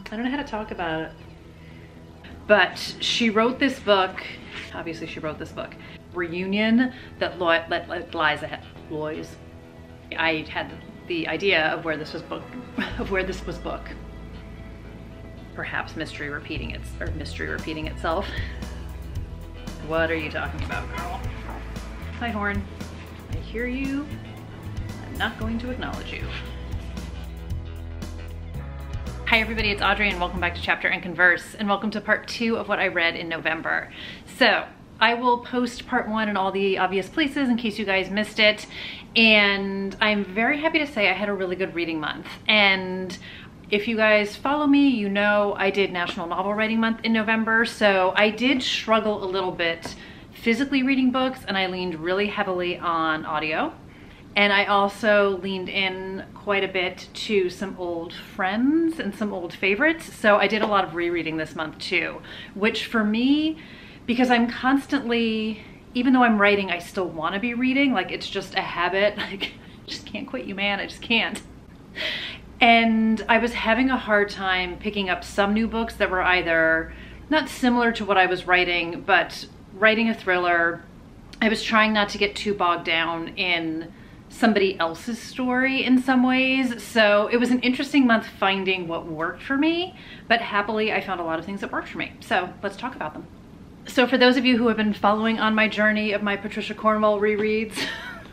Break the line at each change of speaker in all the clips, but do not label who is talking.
I don't know how to talk about it. But she wrote this book, obviously she wrote this book, Reunion, that lies ahead. I had the idea of where this was book. Perhaps mystery repeating itself. What are you talking about, girl? Hi, Horn. I hear you. I'm not going to acknowledge you. Hi everybody, it's Audrey and welcome back to Chapter and Converse, and welcome to part 2 of what I read in November. So I will post part 1 in all the obvious places in case you guys missed it, and I'm very happy to say I had a really good reading month. And if you guys follow me, you know I did National Novel Writing Month in November, so I did struggle a little bit physically reading books, and I leaned really heavily on audio. And I also leaned in quite a bit to some old friends and some old favorites. So I did a lot of rereading this month too, which for me, because I'm constantly, even though I'm writing, I still want to be reading. Like, it's just a habit. Like, I just can't quit you, man. I just can't. And I was having a hard time picking up some new books that were either not similar to what I was writing, but writing a thriller. I was trying not to get too bogged down in somebody else's story in some ways. So it was an interesting month finding what worked for me, but happily I found a lot of things that worked for me. So let's talk about them. So for those of you who have been following on my journey of my Patricia Cornwell rereads,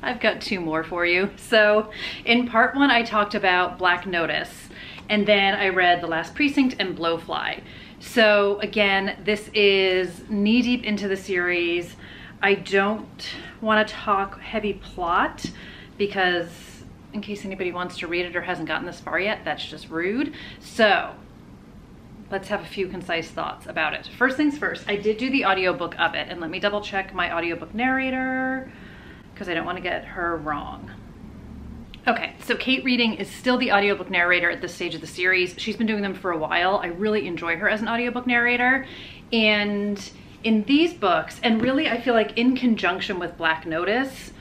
I've got 2 more for you. So in part 1, I talked about Black Notice, and then I read The Last Precinct and Blowfly. So again, this is knee deep into the series. I don't want to talk heavy plot, because in case anybody wants to read it or hasn't gotten this far yet, that's just rude. So let's have a few concise thoughts about it. First things first, I did do the audiobook of it, and let me double check my audiobook narrator because I don't want to get her wrong. Okay, so Kate Reading is still the audiobook narrator at this stage of the series. She's been doing them for a while. I really enjoy her as an audiobook narrator. And in these books, and really I feel like in conjunction with Black Notice,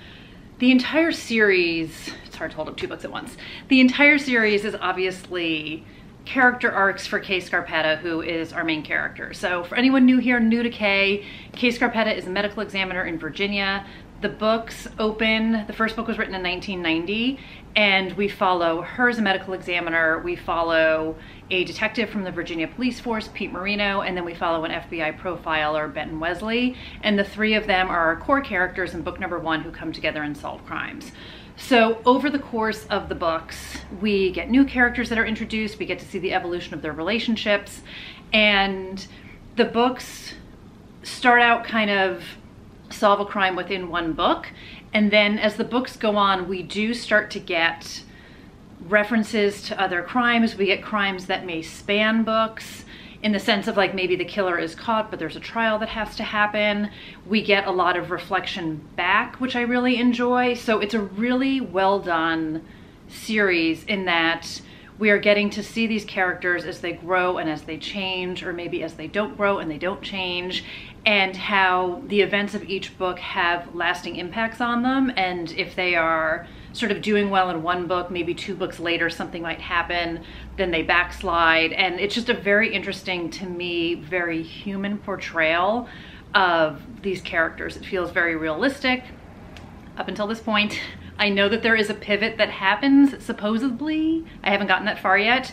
the entire series, it's hard to hold up 2 books at once. The entire series is obviously character arcs for Kay Scarpetta, who is our main character. So for anyone new here, new to Kay, Kay Scarpetta is a medical examiner in Virginia. The books open, the first book was written in 1990, and we follow her as a medical examiner. We follow a detective from the Virginia Police Force, Pete Marino, and then we follow an FBI profiler, Benton Wesley, and the 3 of them are our core characters in book number 1 who come together and solve crimes. So over the course of the books, we get new characters that are introduced, we get to see the evolution of their relationships, and the books start out kind of solve a crime within one book, and then as the books go on, we do start to get references to other crimes. We get crimes that may span books, in the sense of like maybe the killer is caught, but there's a trial that has to happen. We get a lot of reflection back, which I really enjoy. So it's a really well done series in that we are getting to see these characters as they grow and as they change, or maybe as they don't grow and they don't change, and how the events of each book have lasting impacts on them. And if they are sort of doing well in one book, maybe 2 books later something might happen, then they backslide. And it's just a very interesting, to me, very human portrayal of these characters. It feels very realistic up until this point. I know that there is a pivot that happens, supposedly. I haven't gotten that far yet,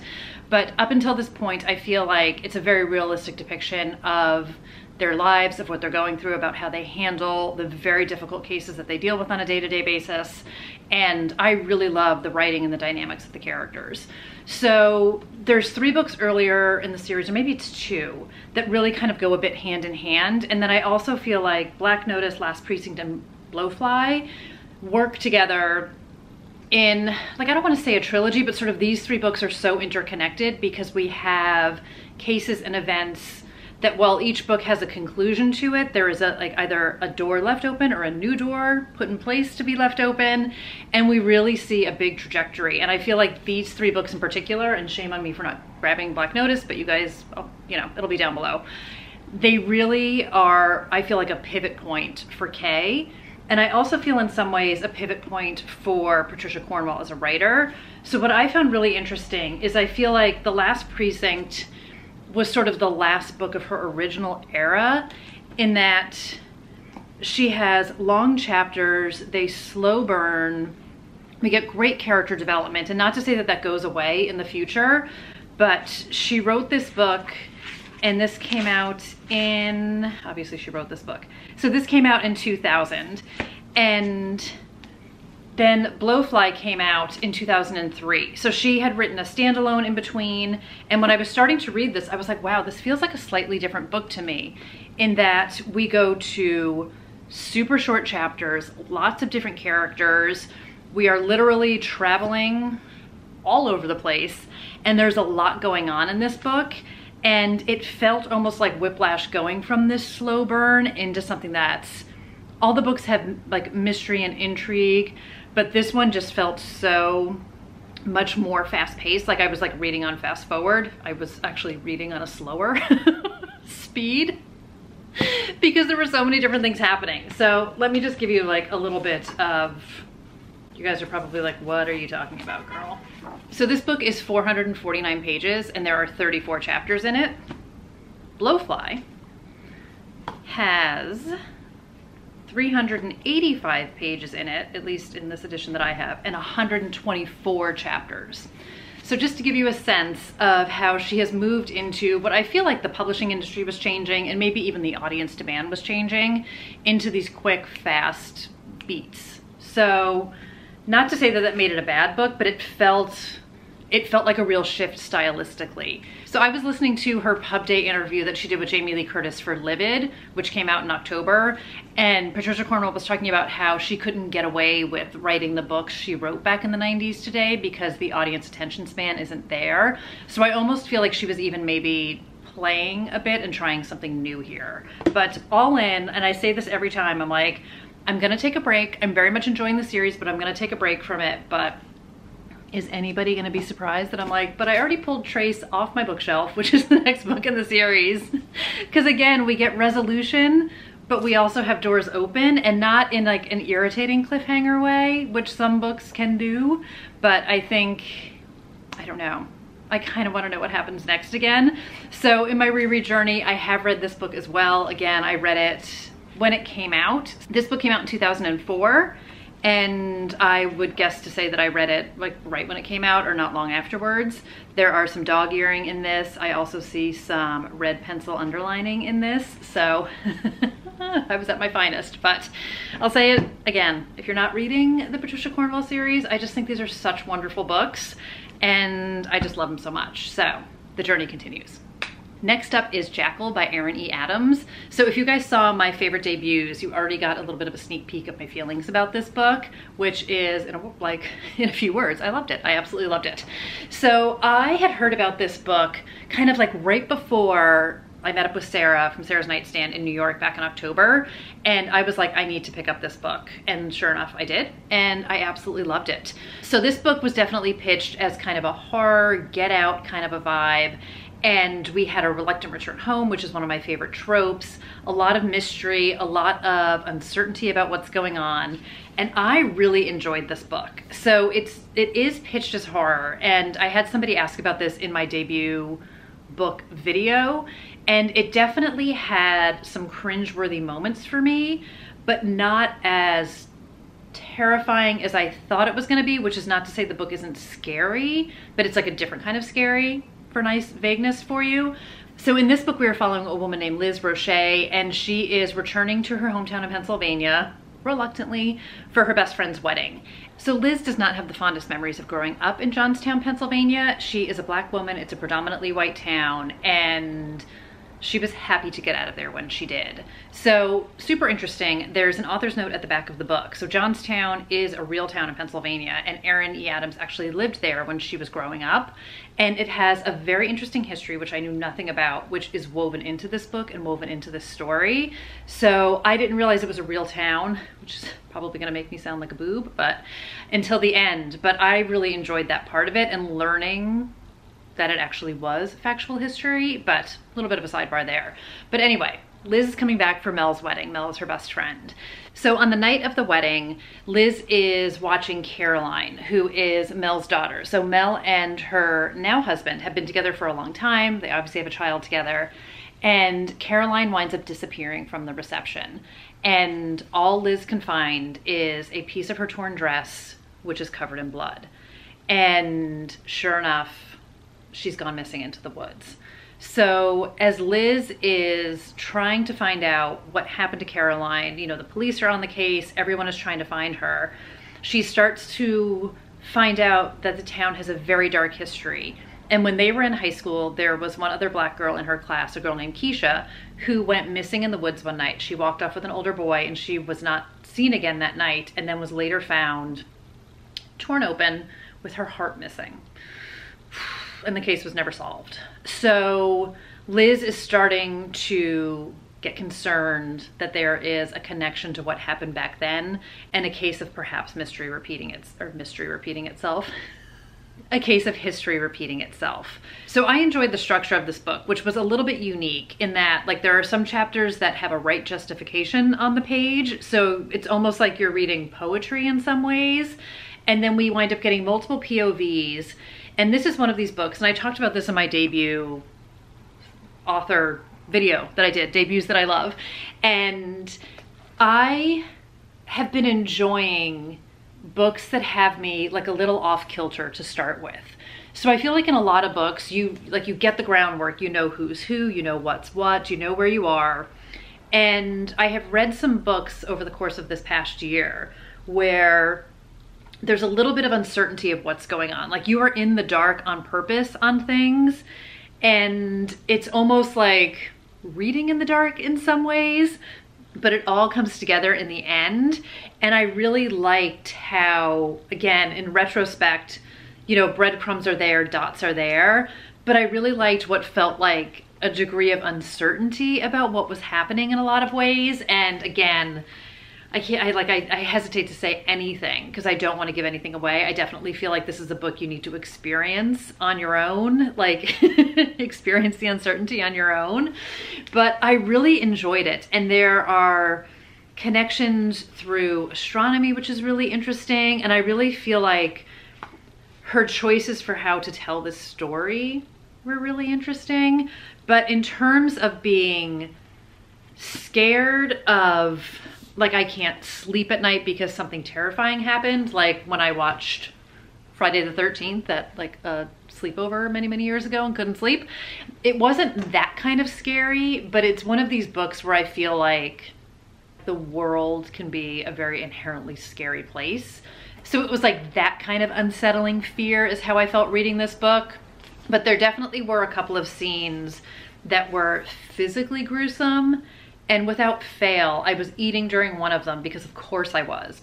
but up until this point, I feel like it's a very realistic depiction of their lives, of what they're going through, about how they handle the very difficult cases that they deal with on a day-to-day basis. And I really love the writing and the dynamics of the characters. So there's 3 books earlier in the series, or maybe it's 2, that really kind of go a bit hand in hand. And then I also feel like Black Notice, Last Precinct, and Blowfly work together in, like, I don't want to say a trilogy, but sort of these 3 books are so interconnected because we have cases and events that while each book has a conclusion to it, there is either a door left open or a new door put in place to be left open, and we really see a big trajectory. And I feel like these 3 books in particular, and shame on me for not grabbing Black Notice, but you guys, you know, it'll be down below. They really are, I feel like, a pivot point for Kay, And I also feel in some ways a pivot point for Patricia Cornwell as a writer. So what I found really interesting is I feel like The Last Precinct was sort of the last book of her original era, in that she has long chapters, they slow burn, we get great character development, and not to say that that goes away in the future, but she wrote this book, and this came out in, obviously she wrote this book. So this came out in 2000, and then Blowfly came out in 2003. So she had written a standalone in between. And when I was starting to read this, I was like, wow, this feels like a slightly different book to me, in that we go to super short chapters, lots of different characters. We are literally traveling all over the place, and there's a lot going on in this book. And it felt almost like whiplash going from this slow burn into something that's, all the books have like mystery and intrigue, but this one just felt so much more fast paced. Like I was like reading on fast forward. I was actually reading on a slower speed because there were so many different things happening. So let me just give you like a little bit of, you guys are probably like, what are you talking about, girl? So this book is 449 pages and there are 34 chapters in it. Blowfly has 385 pages in it, at least in this edition that I have, and 124 chapters. So just to give you a sense of how she has moved into what I feel like the publishing industry was changing, and maybe even the audience demand was changing, into these quick, fast beats. So not to say that that made it a bad book, but it felt like a real shift stylistically. So I was listening to her Pub Day interview that she did with Jamie Lee Curtis for Livid, which came out in October. And Patricia Cornwell was talking about how she couldn't get away with writing the books she wrote back in the 90s today because the audience attention span isn't there. So I almost feel like she was even maybe playing a bit and trying something new here. But all in, and I say this every time, I'm like, I'm gonna take a break. I'm very much enjoying the series, but I'm gonna take a break from it. But is anybody gonna be surprised that I'm like, but I already pulled Trace off my bookshelf, which is the next book in the series. Because again, we get resolution, but we also have doors open, and not in like an irritating cliffhanger way, which some books can do. But I think, I don't know, I kind of want to know what happens next again. So in my reread journey, I have read this book as well. Again, I read it when it came out. This book came out in 2004. And I would guess to say that I read it like right when it came out or not long afterwards. There are some dog earring in this. I also see some red pencil underlining in this. So I was at my finest, but I'll say it again. If you're not reading the Patricia Cornwell series, I just think these are such wonderful books and I just love them so much. So the journey continues. Next up is Jackal by Erin E. Adams. So if you guys saw my favorite debuts, you already got a little bit of a sneak peek of my feelings about this book, which is, in a few words, I loved it. I absolutely loved it. So I had heard about this book kind of like right before I met up with Sarah from Sarah's Nightstand in New York back in October. And I was like, I need to pick up this book. And sure enough, I did. And I absolutely loved it. So this book was definitely pitched as kind of a horror, get out kind of a vibe. And we had a reluctant return home, which is one of my favorite tropes, a lot of mystery, a lot of uncertainty about what's going on. And I really enjoyed this book. So it is pitched as horror. And I had somebody ask about this in my debut book video. And it definitely had some cringeworthy moments for me, but not as terrifying as I thought it was gonna be, which is not to say the book isn't scary, but it's like a different kind of scary, for nice vagueness for you. So in this book, we are following a woman named Liz Roche, and she is returning to her hometown in Pennsylvania, reluctantly, for her best friend's wedding. So Liz does not have the fondest memories of growing up in Johnstown, Pennsylvania. She is a Black woman, it's a predominantly white town, and she was happy to get out of there when she did. So super interesting. There's an author's note at the back of the book. So Johnstown is a real town in Pennsylvania, and Erin E. Adams actually lived there when she was growing up. And it has a very interesting history, which I knew nothing about, which is woven into this book and woven into this story. So I didn't realize it was a real town, which is probably gonna make me sound like a boob, but until the end. But I really enjoyed that part of it and learning that it actually was factual history, but a little bit of a sidebar there. But anyway, Liz is coming back for Mel's wedding. Mel is her best friend. So on the night of the wedding, Liz is watching Caroline, who is Mel's daughter. So Mel and her now husband have been together for a long time. They obviously have a child together. And Caroline winds up disappearing from the reception. And all Liz can find is a piece of her torn dress, which is covered in blood. And sure enough, she's gone missing into the woods. So as Liz is trying to find out what happened to Caroline, you know, the police are on the case, everyone is trying to find her, she starts to find out that the town has a very dark history. And when they were in high school, there was one other black girl in her class, a girl named Keisha, who went missing in the woods one night. She walked off with an older boy and she was not seen again that night, and then was later found torn open with her heart missing. And the case was never solved. So Liz is starting to get concerned that there is a connection to what happened back then, and a case of perhaps history repeating itself. A case of history repeating itself. So I enjoyed the structure of this book, which was a little bit unique in that, like, there are some chapters that have a right justification on the page. So it's almost like you're reading poetry in some ways. And then we wind up getting multiple POVs. And this is one of these books, and I talked about this in my debut author video that I did, debuts that I love. And I have been enjoying books that have me like a little off kilter to start with. So I feel like in a lot of books, you get the groundwork, you know who's who, you know what's what, you know where you are. And I have read some books over the course of this past year where there's a little bit of uncertainty of what's going on. Like, you are in the dark on purpose on things, and it's almost like reading in the dark in some ways, but it all comes together in the end. And I really liked how, again, in retrospect, you know, breadcrumbs are there, dots are there, but I really liked what felt like a degree of uncertainty about what was happening in a lot of ways. And again, I hesitate to say anything because I don't want to give anything away. I definitely feel like this is a book you need to experience on your own, like experience the uncertainty on your own. But I really enjoyed it. And there are connections through astronomy, which is really interesting. And I really feel like her choices for how to tell this story were really interesting. But in terms of being scared of, like, I can't sleep at night because something terrifying happened, like when I watched Friday the 13th at like a sleepover many years ago and couldn't sleep. It wasn't that kind of scary, but it's one of these books where I feel like the world can be a very inherently scary place. So it was like that kind of unsettling fear is how I felt reading this book. But there definitely were a couple of scenes that were physically gruesome. And without fail, I was eating during one of them because of course I was.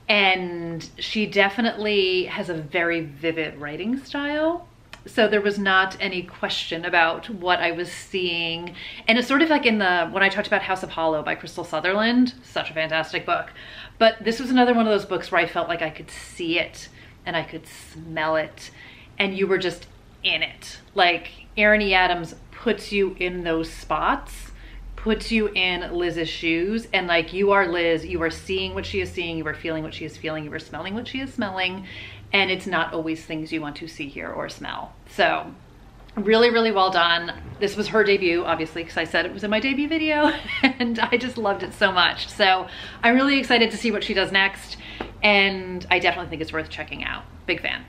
And she definitely has a very vivid writing style. So there was not any question about what I was seeing. And it's sort of like when I talked about House of Hollow by Crystal Sutherland, such a fantastic book. But this was another one of those books where I felt like I could see it and I could smell it and you were just in it. Like, Erin E. Adams puts you in those spots, puts you in Liz's shoes, and like, you are Liz, you are seeing what she is seeing, you are feeling what she is feeling, you are smelling what she is smelling, and it's not always things you want to see, hear, or smell. So really well done. This was her debut, obviously, because I said it was in my debut video, and I just loved it so much. So I'm really excited to see what she does next, and I definitely think it's worth checking out. Big fan.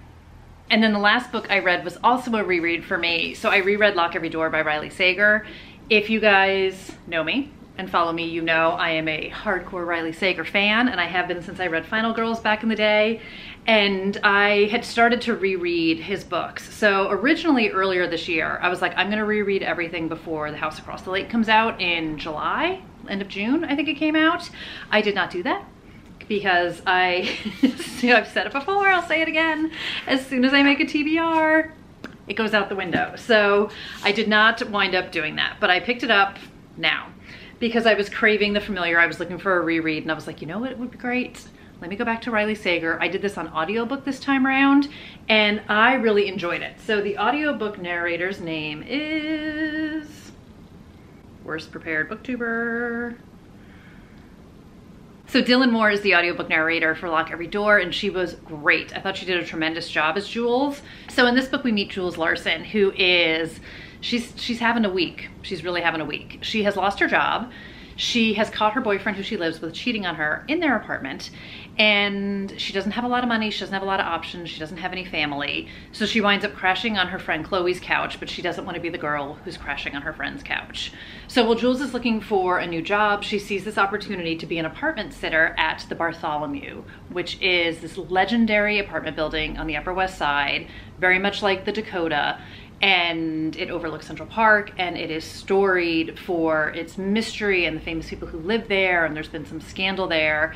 And then the last book I read was also a reread for me. So I reread Lock Every Door by Riley Sager. If you guys know me and follow me, you know I am a hardcore Riley Sager fan, and I have been since I read Final Girls back in the day. And I had started to reread his books. So originally earlier this year, I was like, I'm gonna reread everything before The House Across the Lake comes out in July, end of June, I think it came out. I did not do that because I've said it before, I'll say it again. As soon as I make a TBR, it goes out the window. So I did not wind up doing that, but I picked it up now because I was craving the familiar. I was looking for a reread, and I was like, you know what, it would be great. Let me go back to Riley Sager. I did this on audiobook this time around, and I really enjoyed it. So the audiobook narrator's name is Worst prepared booktuber. So Dylan Moore is the audiobook narrator for Lock Every Door, and she was great. I thought she did a tremendous job as Jules. So in this book, we meet Jules Larson, who is, she's having a week. She's really having a week. She has lost her job. She has caught her boyfriend, who she lives with, cheating on her in their apartment, and she doesn't have a lot of money. She doesn't have a lot of options. She doesn't have any family. So she winds up crashing on her friend Chloe's couch, but she doesn't want to be the girl who's crashing on her friend's couch. So while Jules is looking for a new job, she sees this opportunity to be an apartment sitter at the Bartholomew, which is this legendary apartment building on the Upper West Side, very much like the Dakota. And it overlooks Central Park, and it is storied for its mystery and the famous people who live there, and there's been some scandal there.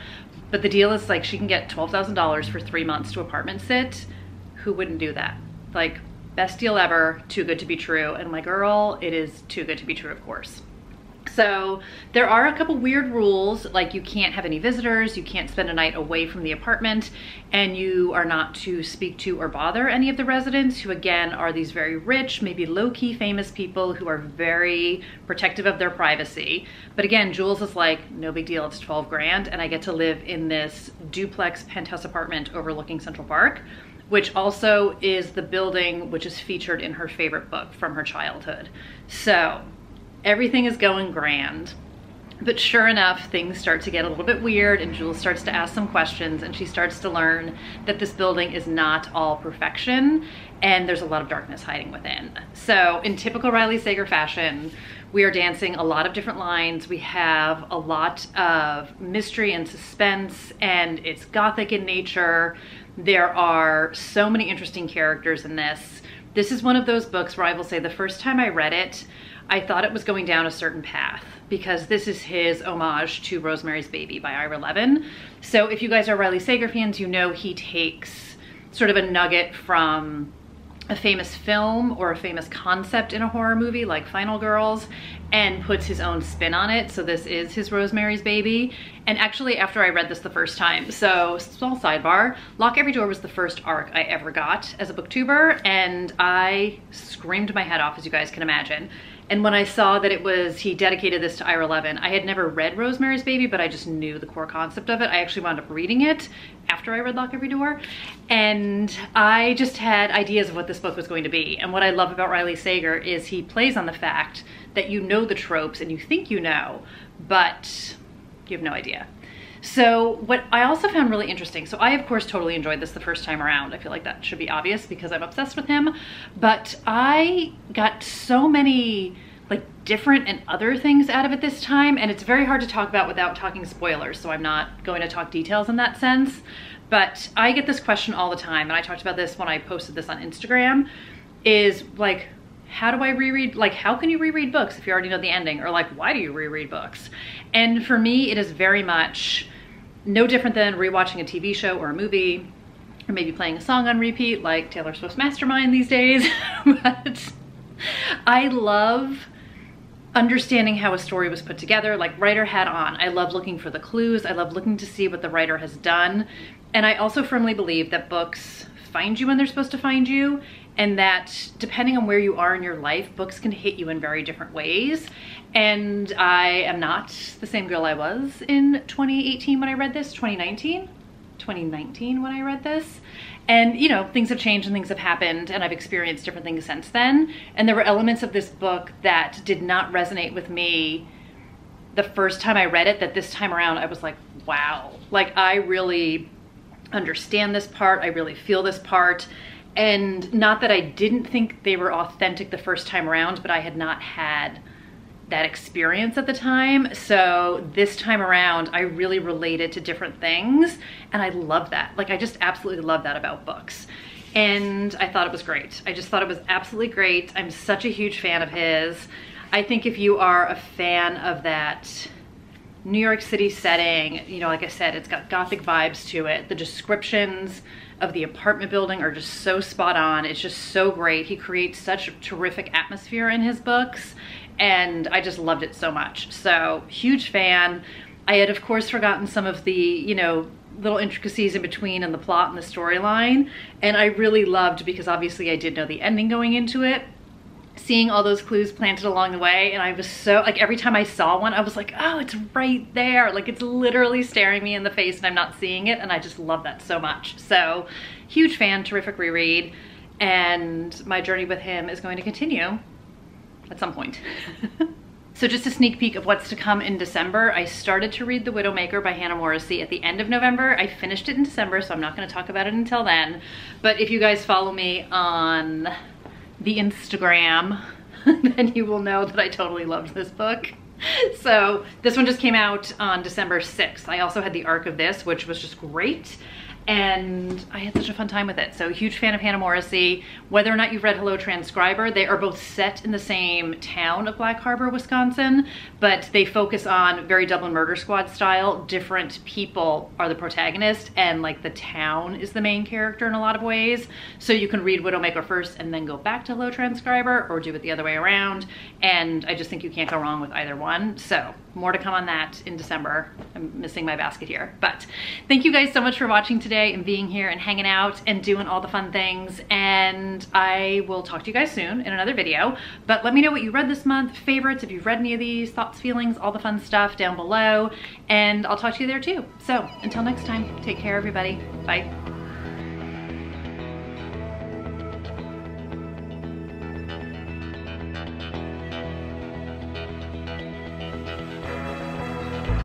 But the deal is, like, she can get $12,000 for 3 months to apartment sit. Who wouldn't do that? Like, best deal ever, too good to be true. And my girl, it is too good to be true, of course. So there are a couple weird rules, like you can't have any visitors, you can't spend a night away from the apartment, and you are not to speak to or bother any of the residents, who again are these very rich, maybe low-key famous people who are very protective of their privacy. But again, Jules is like, no big deal, it's 12 grand, and I get to live in this duplex penthouse apartment overlooking Central Park, which also is the building which is featured in her favorite book from her childhood. So everything is going grand, but sure enough, things start to get a little bit weird, and Jules starts to ask some questions, and she starts to learn that this building is not all perfection, and there's a lot of darkness hiding within. So in typical Riley Sager fashion, we are dancing a lot of different lines. We have a lot of mystery and suspense, and it's gothic in nature. There are so many interesting characters in this. This is one of those books where I will say the first time I read it, I thought it was going down a certain path, because this is his homage to Rosemary's Baby by Ira Levin. So if you guys are Riley Sager fans, you know he takes sort of a nugget from a famous film or a famous concept in a horror movie like Final Girls and puts his own spin on it. So this is his Rosemary's Baby. And actually, after I read this the first time, so small sidebar, Lock Every Door was the first arc I ever got as a booktuber, and I screamed my head off, as you guys can imagine. And when I saw that it was, he dedicated this to Ira Levin, I had never read Rosemary's Baby, but I just knew the core concept of it. I actually wound up reading it after I read Lock Every Door, and I just had ideas of what this book was going to be. And what I love about Riley Sager is he plays on the fact that you know the tropes and you think you know, but you have no idea. So what I also found really interesting, so I of course totally enjoyed this the first time around. I feel like that should be obvious because I'm obsessed with him, but I got so many like different and other things out of it this time, and it's very hard to talk about without talking spoilers, so I'm not going to talk details in that sense. But I get this question all the time, and I talked about this when I posted this on Instagram, is like, how do I reread? Like, how can you reread books if you already know the ending? Or like, why do you reread books? And for me, it is very much no different than rewatching a TV show or a movie, or maybe playing a song on repeat like Taylor Swift's Mastermind these days. But I love understanding how a story was put together, like writer hat on. I love looking for the clues. I love looking to see what the writer has done. And I also firmly believe that books find you when they're supposed to find you, and that depending on where you are in your life, books can hit you in very different ways. And I am not the same girl I was in 2018 when I read this, 2019 when I read this. And you know, things have changed and things have happened, and I've experienced different things since then. And there were elements of this book that did not resonate with me the first time I read it, that this time around I was like, wow, like I really understand this part, I really feel this part. And not that I didn't think they were authentic the first time around, but I had not had that experience at the time. So this time around, I really related to different things, and I love that. Like, I just absolutely love that about books. And I thought it was great. I just thought it was absolutely great. I'm such a huge fan of his. I think if you are a fan of that New York City setting, you know, like I said, it's got gothic vibes to it. The descriptions of the apartment building are just so spot on. It's just so great. He creates such a terrific atmosphere in his books, and I just loved it so much. So huge fan. I had of course forgotten some of the, you know, little intricacies in between and the plot and the storyline, and I really loved, because obviously I did know the ending going into it, seeing all those clues planted along the way, and I was so, like, every time I saw one, I was like, oh, it's right there. Like, it's literally staring me in the face and I'm not seeing it, and I just love that so much. So, huge fan, terrific reread, and my journey with him is going to continue at some point. So just a sneak peek of what's to come in December. I started to read The Widowmaker by Hannah Morrissey at the end of November. I finished it in December, so I'm not going to talk about it until then. But if you guys follow me on the Instagram, then you will know that I totally loved this book. So this one just came out on December 6th. I also had the arc of this, which was just great. And I had such a fun time with it. So huge fan of Hannah Morrissey. Whether or not you've read Hello Transcriber, they are both set in the same town of Black Harbor, Wisconsin, but they focus on very Dublin Murder Squad style. Different people are the protagonist, and like the town is the main character in a lot of ways. So you can read Widowmaker first and then go back to Hello Transcriber, or do it the other way around. And I just think you can't go wrong with either one. So more to come on that in December. I'm missing my basket here, but thank you guys so much for watching today and being here and hanging out and doing all the fun things. And I will talk to you guys soon in another video, but let me know what you read this month, favorites, if you've read any of these, thoughts, feelings, all the fun stuff down below, and I'll talk to you there too. So until next time, take care everybody. Bye.